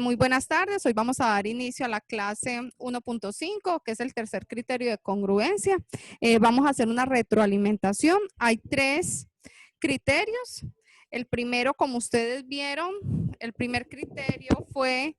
Muy buenas tardes. Hoy vamos a dar inicio a la clase 1.5, que es el tercer criterio de congruencia. Vamos a hacer una retroalimentación. Hay 3 criterios. El primero, como ustedes vieron, el primer criterio fue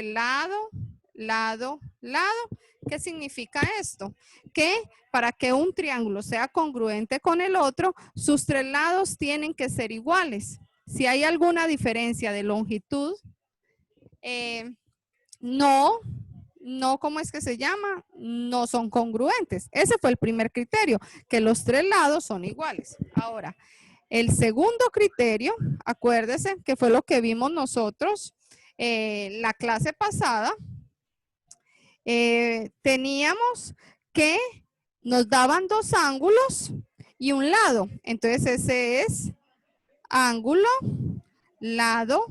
lado, lado, lado. ¿Qué significa esto? Que para que un triángulo sea congruente con el otro, sus 3 lados tienen que ser iguales. Si hay alguna diferencia de longitud, no, ¿cómo es que se llama? No son congruentes. Ese fue el primer criterio, que los 3 lados son iguales. Ahora, el segundo criterio, acuérdese que fue lo que vimos nosotros la clase pasada. Teníamos que nos daban 2 ángulos y un lado. Entonces ese es ángulo, lado,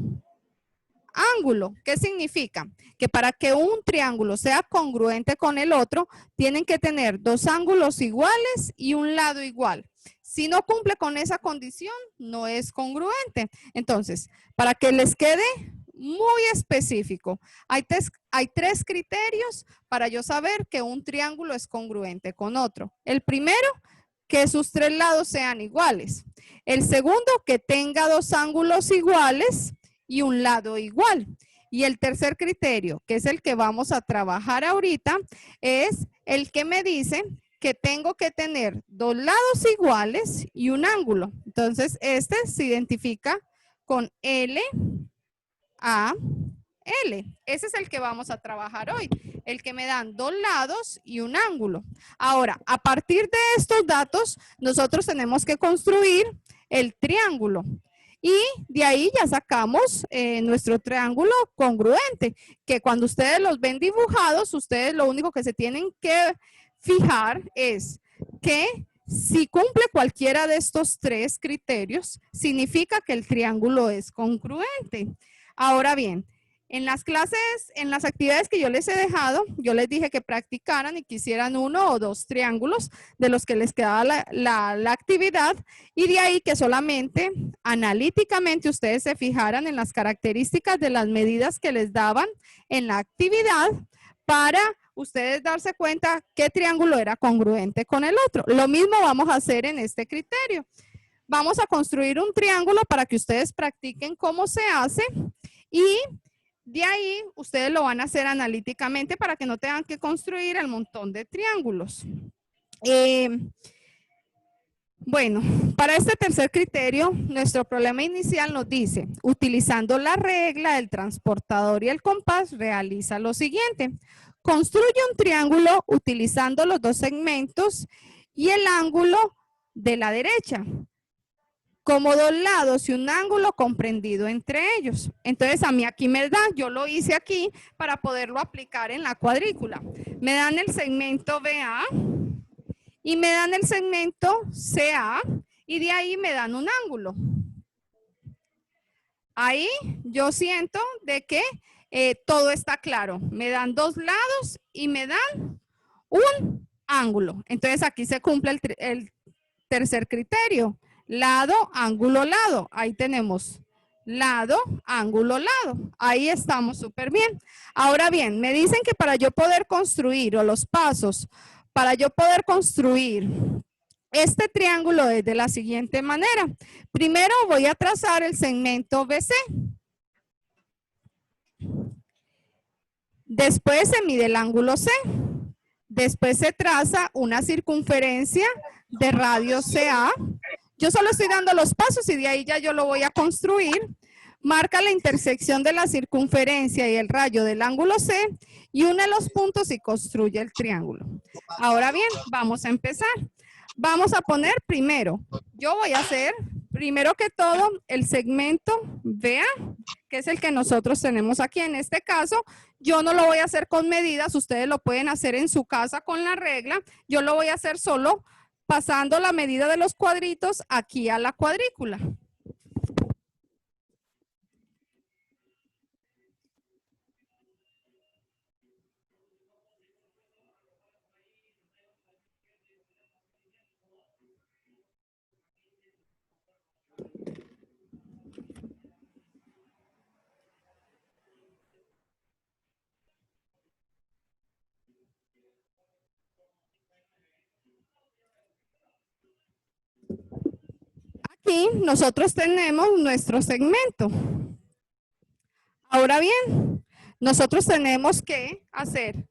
ángulo. ¿Qué significa? Que para que un triángulo sea congruente con el otro, tienen que tener 2 ángulos iguales y un lado igual. Si no cumple con esa condición, no es congruente. Entonces, para que les quede muy específico, hay 3 criterios para yo saber que un triángulo es congruente con otro. El primero, que sus 3 lados sean iguales. El segundo, que tenga 2 ángulos iguales y un lado igual. Y el tercer criterio, que es el que vamos a trabajar ahorita, es el que me dice que tengo que tener 2 lados iguales y un ángulo. Entonces, este se identifica con L, A, L. Ese es el que vamos a trabajar hoy, el que me dan 2 lados y un ángulo. Ahora, a partir de estos datos, nosotros tenemos que construir el triángulo. Y de ahí ya sacamos nuestro triángulo congruente, que cuando ustedes los ven dibujados, ustedes lo único que se tienen que fijar es que si cumple cualquiera de estos 3 criterios, significa que el triángulo es congruente. Ahora bien, en las clases, en las actividades que yo les he dejado, yo les dije que practicaran y que hicieran 1 o 2 triángulos de los que les quedaba la actividad, y de ahí que solamente analíticamente ustedes se fijaran en las características de las medidas que les daban en la actividad para ustedes darse cuenta qué triángulo era congruente con el otro. Lo mismo vamos a hacer en este criterio. Vamos a construir un triángulo para que ustedes practiquen cómo se hace y de ahí ustedes lo van a hacer analíticamente para que no tengan que construir el montón de triángulos. Bueno, para este tercer criterio, nuestro problema inicial nos dice, utilizando la regla del transportador y el compás, realiza lo siguiente. Construye un triángulo utilizando los 2 segmentos y el ángulo de la derecha, como 2 lados y un ángulo comprendido entre ellos. Entonces a mí aquí me da, yo lo hice aquí para poderlo aplicar en la cuadrícula. Me dan el segmento BA y me dan el segmento CA y de ahí me dan un ángulo. Ahí yo siento de que todo está claro. Me dan 2 lados y me dan un ángulo. Entonces aquí se cumple el tercer criterio. Lado, ángulo, lado. Ahí tenemos lado, ángulo, lado. Ahí estamos súper bien. Ahora bien, me dicen que para yo poder construir, o los pasos, para yo poder construir este triángulo es de la siguiente manera. Primero voy a trazar el segmento BC. Después se mide el ángulo C. Después se traza una circunferencia de radio CA. Yo solo estoy dando los pasos y de ahí ya yo lo voy a construir. Marca la intersección de la circunferencia y el radio del ángulo C y une los puntos y construye el triángulo. Ahora bien, vamos a empezar. Vamos a poner primero, yo voy a hacer primero que todo el segmento BA, que es el que nosotros tenemos aquí. En este caso, yo no lo voy a hacer con medidas, ustedes lo pueden hacer en su casa con la regla. Yo lo voy a hacer solo pasando la medida de los cuadritos aquí a la cuadrícula. aquí nosotros tenemos nuestro segmento. Ahora bien, nosotros tenemos que hacer,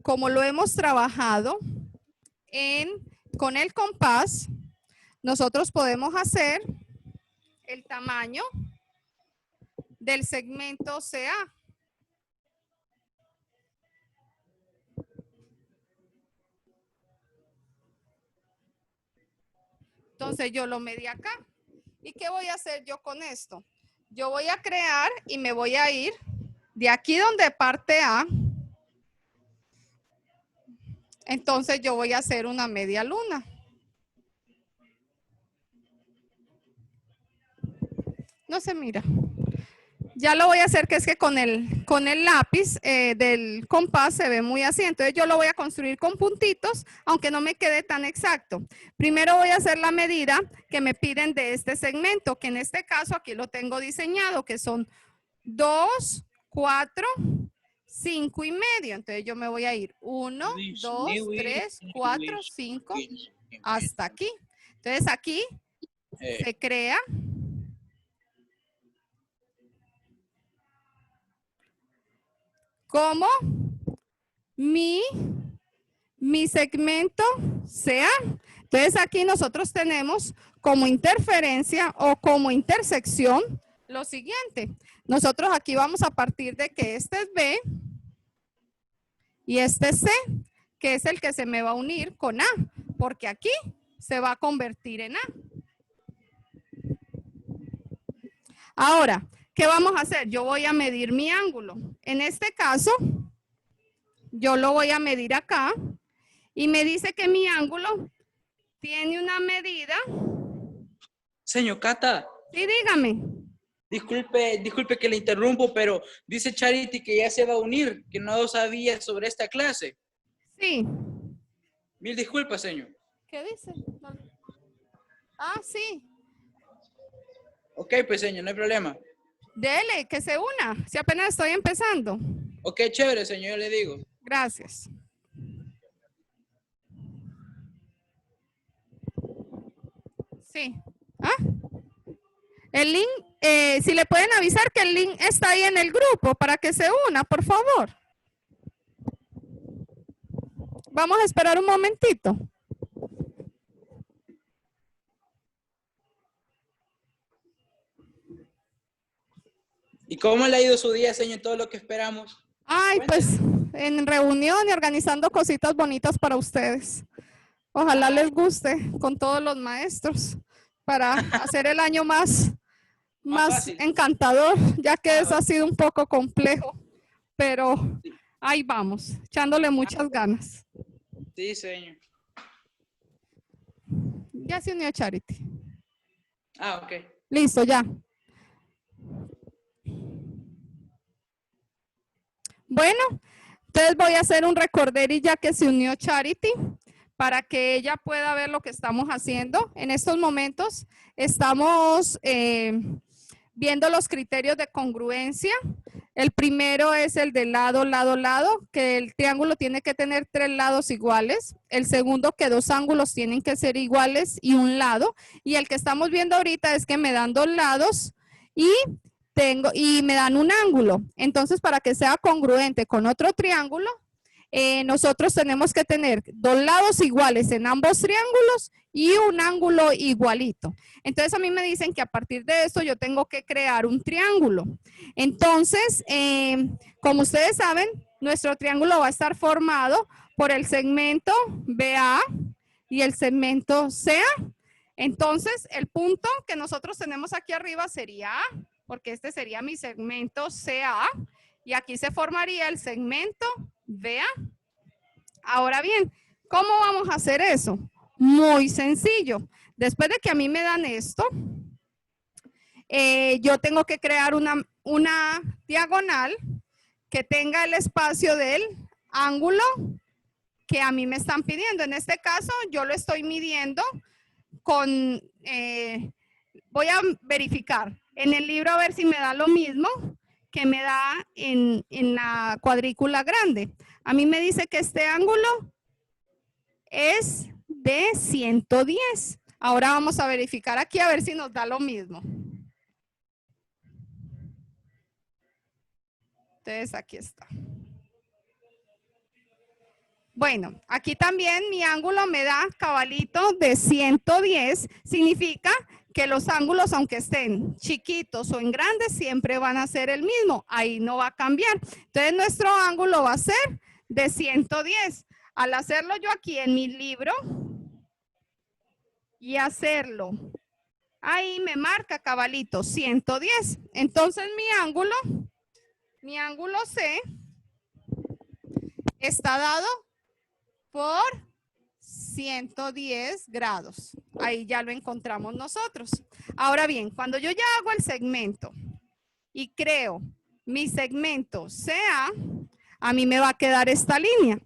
como lo hemos trabajado con el compás, nosotros podemos hacer el tamaño del segmento CA. Entonces yo lo medí acá. ¿Y qué voy a hacer yo con esto? Yo voy a crear y me voy a ir de aquí donde parte A. Entonces yo voy a hacer una media luna. No se mira. Ya lo voy a hacer, que es que con el lápiz del compás se ve muy así. Entonces yo lo voy a construir con puntitos, aunque no me quede tan exacto. Primero voy a hacer la medida que me piden de este segmento, que en este caso aquí lo tengo diseñado, que son 2, 4, 5 y medio. Entonces yo me voy a ir 1, 2, 3, 4, 5, hasta aquí. Entonces aquí se crea como mi segmento CA. Entonces aquí nosotros tenemos como interferencia o como intersección lo siguiente. Nosotros aquí vamos a partir de que este es B y este es C, que es el que se me va a unir con A, porque aquí se va a convertir en A. Ahora, ¿qué vamos a hacer? Yo voy a medir mi ángulo. En este caso, yo lo voy a medir acá y me dice que mi ángulo tiene una medida. Señor Cata. Sí, dígame. Disculpe que le interrumpo, pero dice Charity que ya se va a unir, que no sabía sobre esta clase. Sí. Mil disculpas, señor. ¿Qué dice? Ah, sí. Ok, pues, señor, no hay problema. Dele, que se una, si apenas estoy empezando. Ok, chévere, señor, yo le digo. Gracias. Sí. ¿Ah? El link, si le pueden avisar que el link está ahí en el grupo para que se una, por favor. Vamos a esperar un momentito. ¿Y cómo le ha ido su día, señor? Todo lo que esperamos. Ay, pues en reunión y organizando cositas bonitas para ustedes. Ojalá les guste con todos los maestros para hacer el año más encantador, ya que eso ha sido un poco complejo, pero ahí vamos, echándole muchas ganas. Sí, señor. Ya se unió Charity. Ah, ok. Listo, ya. Bueno, entonces voy a hacer un recorder y ya que se unió Charity, para que ella pueda ver lo que estamos haciendo. En estos momentos estamos viendo los criterios de congruencia. El primero es el de lado, lado, lado, que el triángulo tiene que tener 3 lados iguales. El segundo, que 2 ángulos tienen que ser iguales y un lado. Y el que estamos viendo ahorita es que me dan 2 lados y me dan un ángulo. Entonces, para que sea congruente con otro triángulo, nosotros tenemos que tener 2 lados iguales en ambos triángulos y un ángulo igualito. Entonces a mí me dicen que a partir de esto yo tengo que crear un triángulo. Entonces, como ustedes saben, nuestro triángulo va a estar formado por el segmento BA y el segmento CA. Entonces, el punto que nosotros tenemos aquí arriba sería A, porque este sería mi segmento CA. Y aquí se formaría el segmento BA. Ahora bien, ¿cómo vamos a hacer eso? Muy sencillo. Después de que a mí me dan esto, yo tengo que crear una diagonal que tenga el espacio del ángulo que a mí me están pidiendo. En este caso, yo lo estoy midiendo con, voy a verificar en el libro a ver si me da lo mismo que me da en la cuadrícula grande. A mí me dice que este ángulo es de 110. Ahora vamos a verificar aquí a ver si nos da lo mismo. Entonces, aquí está. Bueno, aquí también mi ángulo me da cabalito de 110. Significa que los ángulos, aunque estén chiquitos o en grandes, siempre van a ser el mismo. Ahí no va a cambiar. Entonces, nuestro ángulo va a ser de 110. Al hacerlo yo aquí en mi libro y hacerlo, ahí me marca cabalito 110. Entonces, mi ángulo C está dado por 110 grados. Ahí ya lo encontramos nosotros. Ahora bien, cuando yo ya hago el segmento y creo mi segmento CA, a mí me va a quedar esta línea.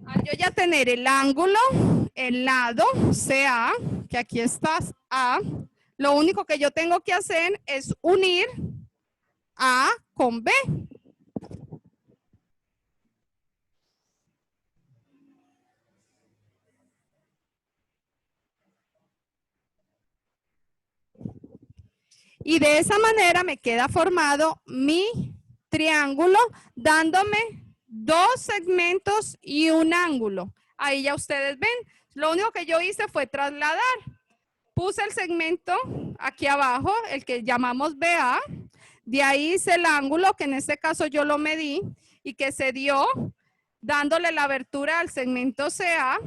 Al yo ya tener el ángulo, el lado CA, que aquí está A, lo único que yo tengo que hacer es unir A con B. Y de esa manera me queda formado mi triángulo dándome dos segmentos y un ángulo. Ahí ya ustedes ven, lo único que yo hice fue trasladar. Puse el segmento aquí abajo, el que llamamos BA. De ahí hice el ángulo, que en este caso yo lo medí y que se dio dándole la abertura al segmento CA,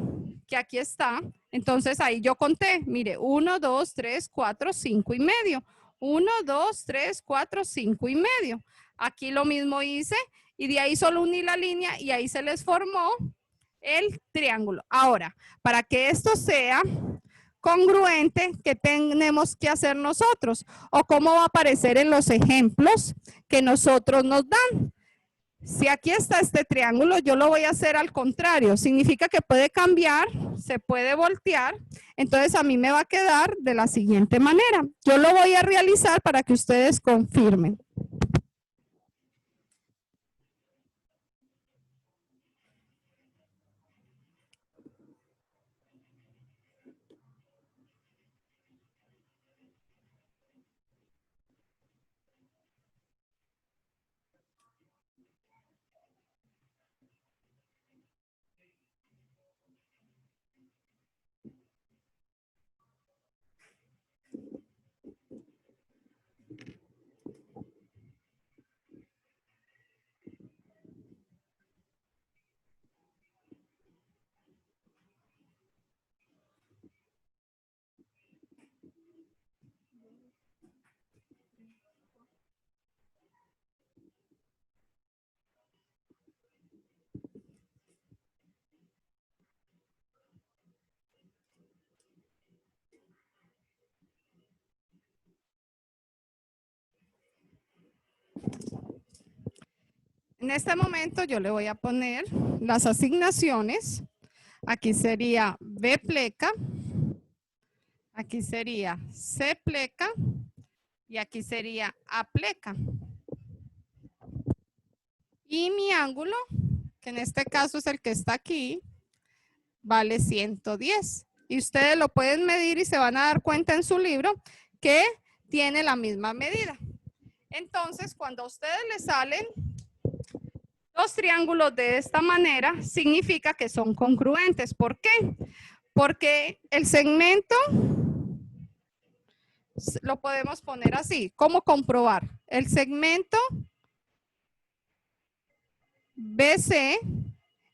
que aquí está. Entonces ahí yo conté, mire, 1, 2, 3, 4, 5 y medio. 1, 2, 3, 4, 5 y medio. Aquí lo mismo hice y de ahí solo uní la línea y ahí se les formó el triángulo. Ahora, para que esto sea congruente, ¿qué tenemos que hacer nosotros? ¿O cómo va a aparecer en los ejemplos que nosotros nos dan? Si aquí está este triángulo, yo lo voy a hacer al contrario. Significa que puede cambiar, se puede voltear. Entonces, a mí me va a quedar de la siguiente manera. Yo lo voy a realizar para que ustedes confirmen. En este momento yo le voy a poner las asignaciones. Aquí sería B pleca, aquí sería C pleca y aquí sería A pleca. Y mi ángulo, que en este caso es el que está aquí, vale 110. Y ustedes lo pueden medir y se van a dar cuenta en su libro que tiene la misma medida. Entonces, cuando a ustedes les salen dos triángulos de esta manera, significa que son congruentes. ¿Por qué? Porque el segmento lo podemos poner así. ¿Cómo comprobar? El segmento BC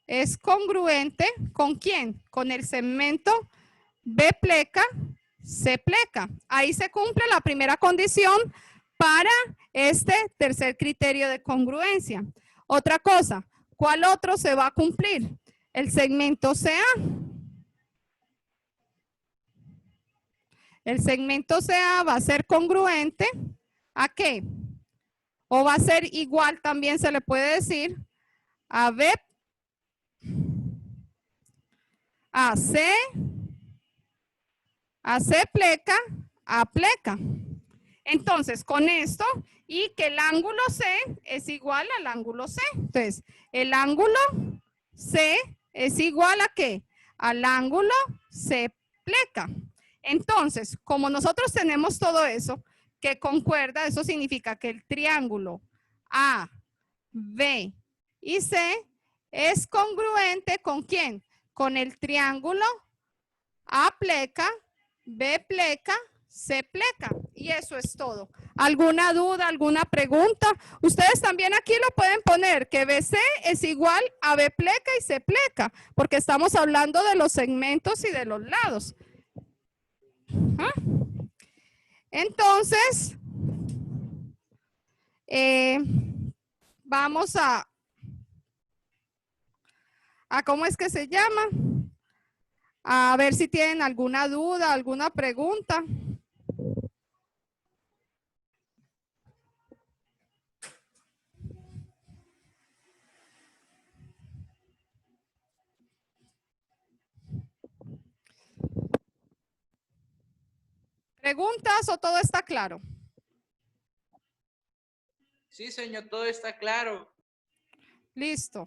es congruente ¿con quién? Con el segmento B pleca, C pleca. Ahí se cumple la primera condición para este tercer criterio de congruencia. Otra cosa, ¿cuál otro se va a cumplir? El segmento CA. El segmento CA va a ser congruente ¿a qué? O va a ser igual, también se le puede decir, a B, a C AC pleca, A pleca. Entonces, con esto, y que el ángulo C es igual al ángulo C. Entonces, el ángulo C es igual a ¿qué? Al ángulo C pleca. Entonces, como nosotros tenemos todo eso que concuerda, eso significa que el triángulo A, B y C es congruente ¿con quién? Con el triángulo A pleca, B pleca, C pleca. Y eso es todo. ¿Alguna duda, alguna pregunta? Ustedes también aquí lo pueden poner, que BC es igual a B pleca y C pleca, porque estamos hablando de los segmentos y de los lados. ¿Ah? Entonces, vamos a ¿cómo es que se llama? A ver si tienen alguna duda, alguna pregunta. ¿Preguntas o todo está claro? Sí, señor, todo está claro. Listo.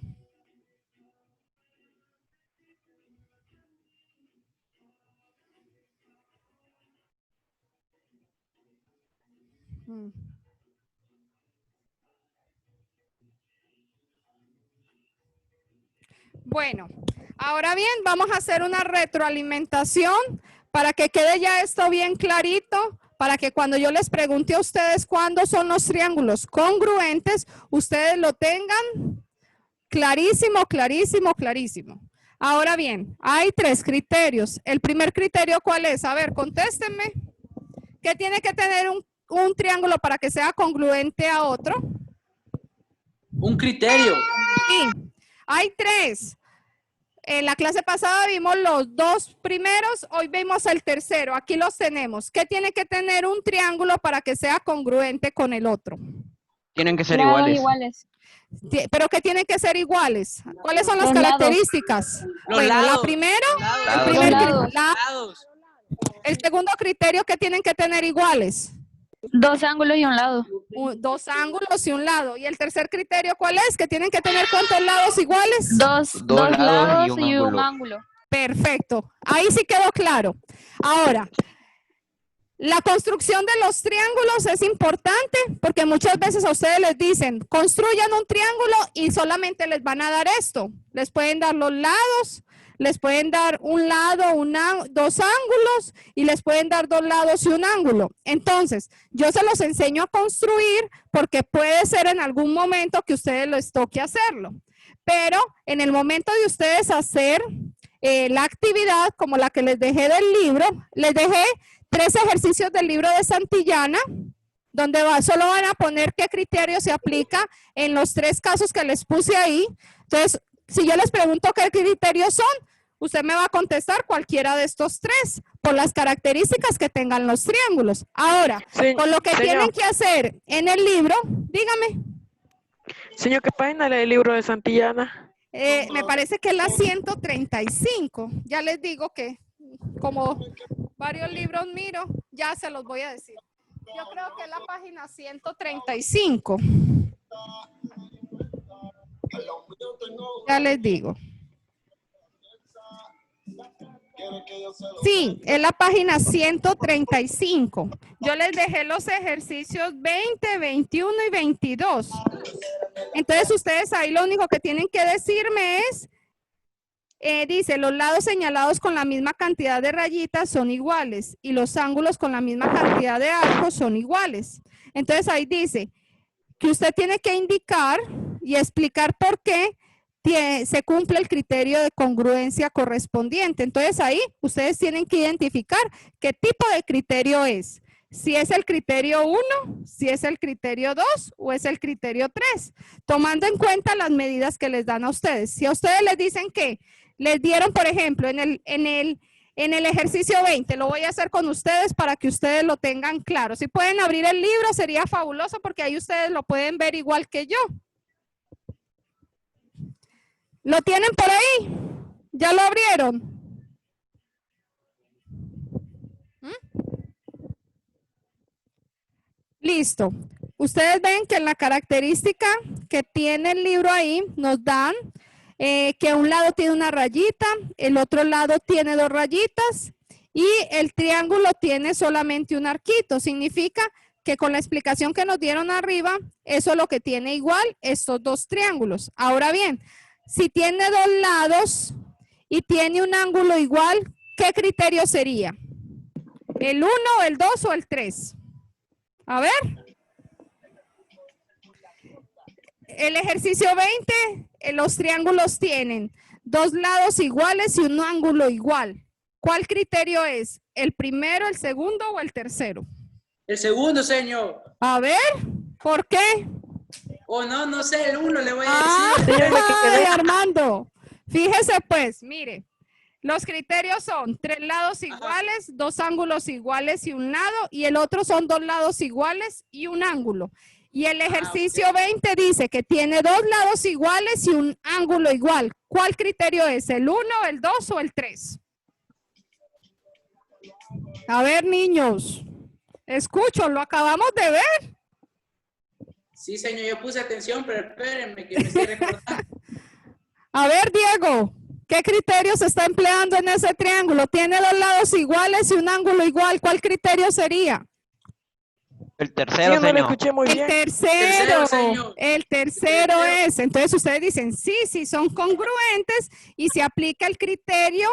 Bueno, ahora bien, vamos a hacer una retroalimentación para que quede ya esto bien clarito, para que cuando yo les pregunte a ustedes cuándo son los triángulos congruentes, ustedes lo tengan clarísimo, clarísimo, clarísimo. Ahora bien, hay 3 criterios. El primer criterio, ¿cuál es? A ver, contéstenme. ¿Qué tiene que tener un triángulo para que sea congruente a otro? Un criterio. Sí, hay 3. En la clase pasada vimos los 2 primeros, hoy vemos el tercero. Aquí los tenemos. ¿Qué tiene que tener un triángulo para que sea congruente con el otro? Tienen que ser Lados iguales. iguales. ¿Pero qué tienen que ser iguales? ¿Cuáles son las Los lados. características? Los Bueno, lados. la primero, Lados. el primer Los lados. Lados. el segundo criterio que tienen que tener iguales. 2 ángulos y un lado. 2 ángulos y un lado. ¿Y el tercer criterio cuál es? Que tienen que tener ¿cuántos lados iguales? Dos lados lados y y un un ángulo. ángulo. Perfecto. Ahí sí quedó claro. Ahora, la construcción de los triángulos es importante porque muchas veces a ustedes les dicen, construyan un triángulo y solamente les van a dar esto. Les pueden dar los lados, les pueden dar un lado, 2 ángulos y les pueden dar 2 lados y un ángulo. Entonces, yo se los enseño a construir porque puede ser en algún momento que ustedes les toque hacerlo. Pero en el momento de ustedes hacer la actividad como la que les dejé del libro, les dejé 3 ejercicios del libro de Santillana, donde solo van a poner qué criterio se aplica en los 3 casos que les puse ahí. Entonces, si yo les pregunto qué criterios son, usted me va a contestar cualquiera de estos 3 por las características que tengan los triángulos. Ahora, con lo que tienen que hacer en el libro, dígame. Señor, ¿qué página lee el libro de Santillana? Me parece que es la 135. Ya les digo que como varios libros miro, ya se los voy a decir. Yo creo que es la página 135. Ya les digo. Sí, es la página 135. Yo les dejé los ejercicios 20, 21 y 22. Entonces ustedes ahí lo único que tienen que decirme es, dice, los lados señalados con la misma cantidad de rayitas son iguales y los ángulos con la misma cantidad de arcos son iguales. Entonces ahí dice que usted tiene que indicar y explicar por qué se cumple el criterio de congruencia correspondiente. Entonces ahí ustedes tienen que identificar qué tipo de criterio es. Si es el criterio 1, si es el criterio 2 o es el criterio 3, tomando en cuenta las medidas que les dan a ustedes. Si a ustedes les dicen que les dieron, por ejemplo, en el ejercicio 20, lo voy a hacer con ustedes para que ustedes lo tengan claro. Si pueden abrir el libro sería fabuloso porque ahí ustedes lo pueden ver igual que yo. ¿Lo tienen por ahí? ¿Ya lo abrieron? Listo. Ustedes ven que en la característica que tiene el libro ahí nos dan que un lado tiene una rayita, el otro lado tiene 2 rayitas y el triángulo tiene solamente un arquito. Significa que con la explicación que nos dieron arriba, eso es lo que tiene igual estos 2 triángulos. Ahora bien, si tiene 2 lados y tiene un ángulo igual, ¿qué criterio sería? ¿El 1, el 2 o el 3? A ver. El ejercicio 20, los triángulos tienen 2 lados iguales y un ángulo igual. ¿Cuál criterio es? ¿El primero, el segundo o el tercero? El segundo, señor. A ver, ¿por qué? O no, no sé, el 1 le voy a decir. Señor, la que Ay, quedé. Armando, fíjese pues, mire, los criterios son 3 lados iguales, 2 ángulos iguales y un lado, y el otro son 2 lados iguales y un ángulo. Y el ejercicio 20 dice que tiene 2 lados iguales y un ángulo igual. ¿Cuál criterio es? ¿El 1, el 2 o el 3? A ver, niños, escucho, lo acabamos de ver. Sí, señor, yo puse atención, pero espérenme que me estoy recordando. A ver, Diego, ¿qué criterio se está empleando en ese triángulo? Tiene 2 lados iguales y un ángulo igual. ¿Cuál criterio sería? El Sí, tercero, no le señor. escuché muy El bien. tercero, señor. el tercero Tercero. es. Entonces ustedes dicen, sí, son congruentes y se aplica el criterio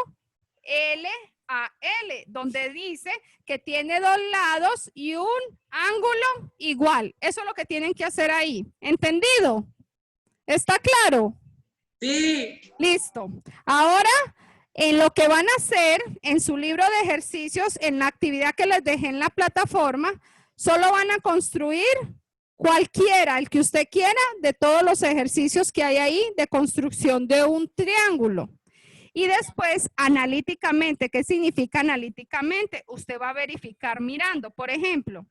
L a L, donde dice que tiene 2 lados y un ángulo igual. Eso es lo que tienen que hacer ahí. ¿Entendido? ¿Está claro? Sí. Listo. Ahora, en lo que van a hacer en su libro de ejercicios, en la actividad que les dejé en la plataforma, solo van a construir cualquiera, el que usted quiera, de todos los ejercicios que hay ahí de construcción de un triángulo. Y después, analíticamente, ¿qué significa analíticamente? Usted va a verificar mirando. Por ejemplo,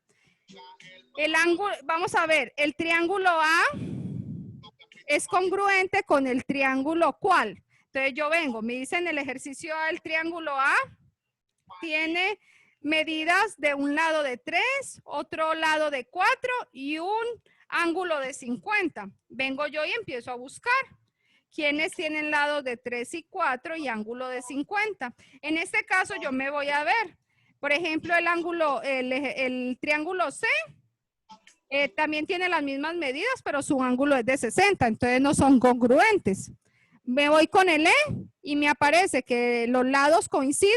el ángulo, vamos a ver, el triángulo A es congruente con el triángulo ¿cuál? Entonces yo vengo, me dicen el ejercicio A, el triángulo A tiene medidas de un lado de 3, otro lado de 4 y un ángulo de 50. Vengo yo y empiezo a buscar quiénes tienen lados de 3 y 4 y ángulo de 50. En este caso yo me voy a ver, por ejemplo, el ángulo, el triángulo C también tiene las mismas medidas, pero su ángulo es de 60, entonces no son congruentes. Me voy con el E y me aparece que los lados coinciden,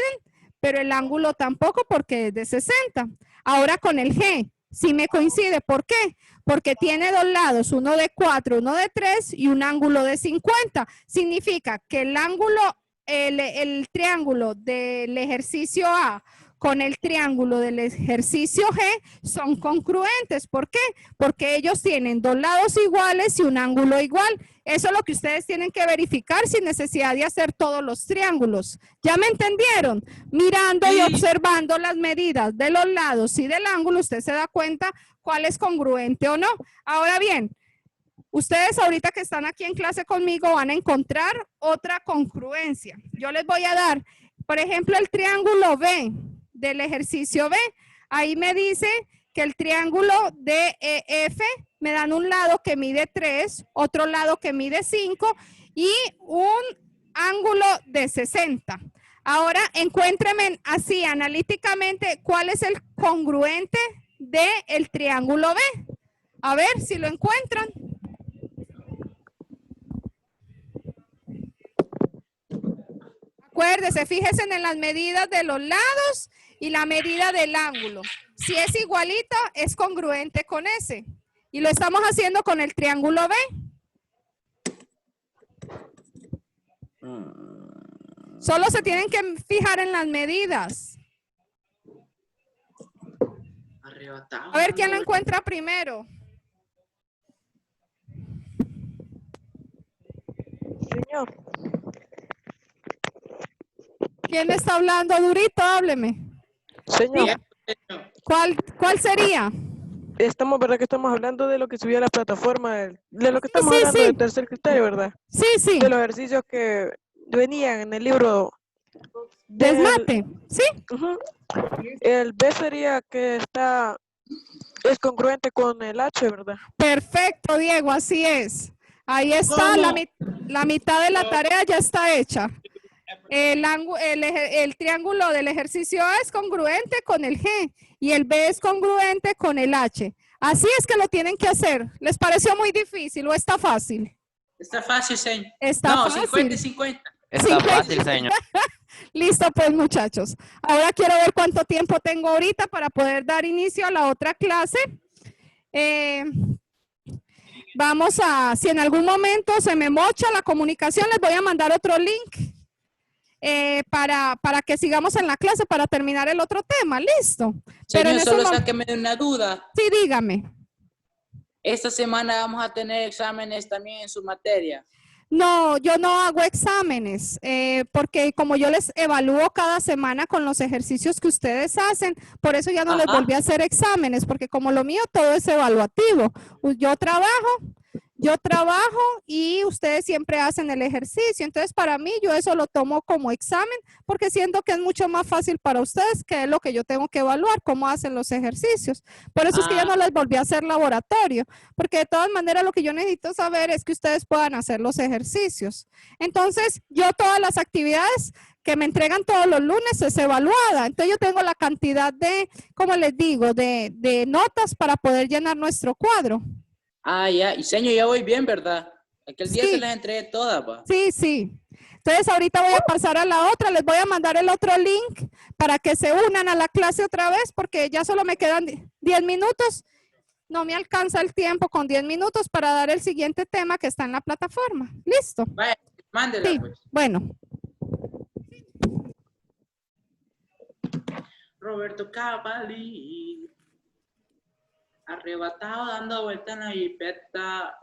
pero el ángulo tampoco porque es de 60. Ahora con el G, sí me coincide. ¿Por qué? Porque tiene 2 lados, uno de 4, uno de 3 y un ángulo de 50. Significa que el ángulo, el triángulo del ejercicio A con el triángulo del ejercicio G son congruentes. ¿Por qué? Porque ellos tienen 2 lados iguales y un ángulo igual. Eso es lo que ustedes tienen que verificar sin necesidad de hacer todos los triángulos. ¿Ya me entendieron? Mirando y observando las medidas de los lados y del ángulo, usted se da cuenta cuál es congruente o no. Ahora bien, ustedes ahorita que están aquí en clase conmigo van a encontrar otra congruencia. Yo les voy a dar, por ejemplo, el triángulo B del ejercicio B. Ahí me dice que el triángulo DEF me dan un lado que mide 3, otro lado que mide 5 y un ángulo de 60. Ahora encuéntrenme así analíticamente cuál es el congruente del triángulo B. A ver si lo encuentran. Acuérdese, fíjense en las medidas de los lados y la medida del ángulo. Si es igualita, es congruente con ese. Y lo estamos haciendo con el triángulo B. Solo se tienen que fijar en las medidas. A ver quién lo encuentra primero. Señor. ¿Quién está hablando durito? Hábleme. Señor, ¿Cuál sería? ¿verdad que estamos hablando de lo que subió a la plataforma? De lo que estamos Sí, hablando sí. del tercer criterio, ¿verdad? Sí. De los ejercicios que venían en el libro. del- Desmate. Sí. Ujú. El B sería que está es congruente con el H, ¿verdad? Perfecto, Diego, así es. Ahí está, ¿Cómo? la mitad de la tarea ya está hecha. El triángulo del ejercicio A es congruente con el G y el B es congruente con el H. Así es que lo tienen que hacer. ¿Les pareció muy difícil o está fácil? Está fácil, señor. Está No, fácil. 50 y 50. Está 50. fácil, señor. Listo, pues muchachos. Ahora quiero ver cuánto tiempo tengo ahorita para poder dar inicio a la otra clase. Vamos a, si en algún momento se me mocha la comunicación, les voy a mandar otro link para que sigamos en la clase para terminar el otro tema. Listo. Pero en Señor, ese solo momento, sáqueme de una duda. sí, dígame. Esta semana vamos a tener exámenes también en su materia. No, yo no hago exámenes, porque como yo les evalúo cada semana con los ejercicios que ustedes hacen, por eso ya no les Ajá. volví a hacer exámenes, porque como lo mío todo es evaluativo. Yo trabajo y ustedes siempre hacen el ejercicio. Entonces, para mí, yo eso lo tomo como examen, porque siento que es mucho más fácil para ustedes que es lo que yo tengo que evaluar, cómo hacen los ejercicios. Por eso es que ya no les volví a hacer laboratorio, porque de todas maneras lo que yo necesito saber es que ustedes puedan hacer los ejercicios. Entonces, yo todas las actividades que me entregan todos los lunes es evaluada. Entonces, yo tengo la cantidad de, como les digo, de notas para poder llenar nuestro cuadro. Ah, ya. Y señor, ya voy bien, ¿verdad? Aquel día Sí. se las entregué todas, va. Sí, sí. Entonces ahorita voy a pasar a la otra, les voy a mandar el otro link para que se unan a la clase otra vez porque ya solo me quedan 10 minutos. No me alcanza el tiempo con 10 minutos para dar el siguiente tema que está en la plataforma. ¿Listo? Vaya, mándela, Sí, pues. bueno. Roberto Cavalli. Arrebatado dando vuelta en la jipeta,